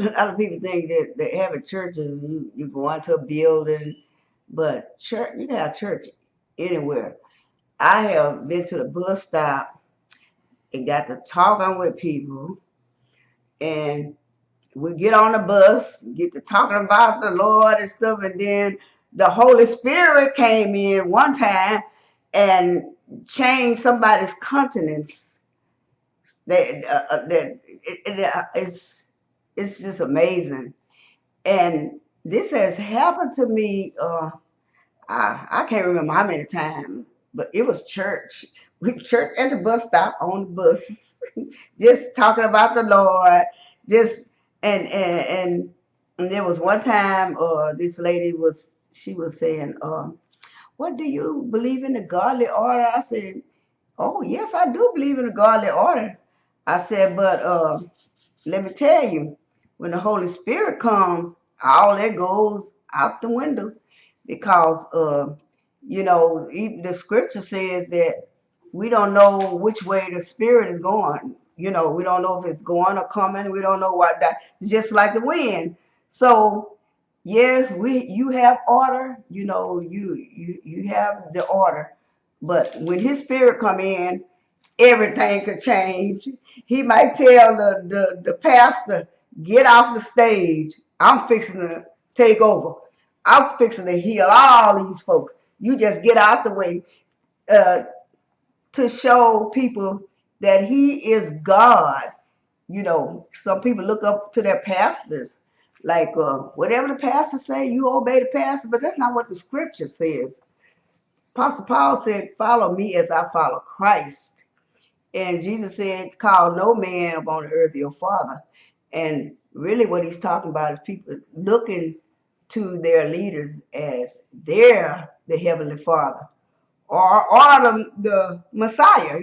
A lot of people think that having churches, you go into a building, but church, you can have church anywhere. I have been to the bus stop and got to talking with people, and we get on the bus, get to talking about the Lord and stuff, and then the Holy Spirit came in one time and changed somebody's countenance. It's just amazing, and this has happened to me. I can't remember how many times, but it was church. We church at the bus stop on the bus, just talking about the Lord, just and there was one time, this lady was saying, "What do you believe in the godly order?" I said, "Oh yes, I do believe in the godly order." I said, "But let me tell you, when the Holy Spirit comes, all that goes out the window because even the scripture says that we don't know which way the Spirit is going. We don't know if it's going or coming. We don't know what that. It's just like the wind. So yes, you have order. You have the order, but when His Spirit come in, everything could change. He might tell the pastor, get off the stage. I'm fixing to take over. I'm fixing to heal all these folks. You just get out the way uh, to show people that He is God. Some people look up to their pastors, like whatever the pastor say, you obey the pastor, but that's not what the scripture says. Apostle Paul said, follow me as I follow Christ. And Jesus said, call no man upon the earth your father. And really what he's talking about is people looking to their leaders as they're the heavenly father or the Messiah,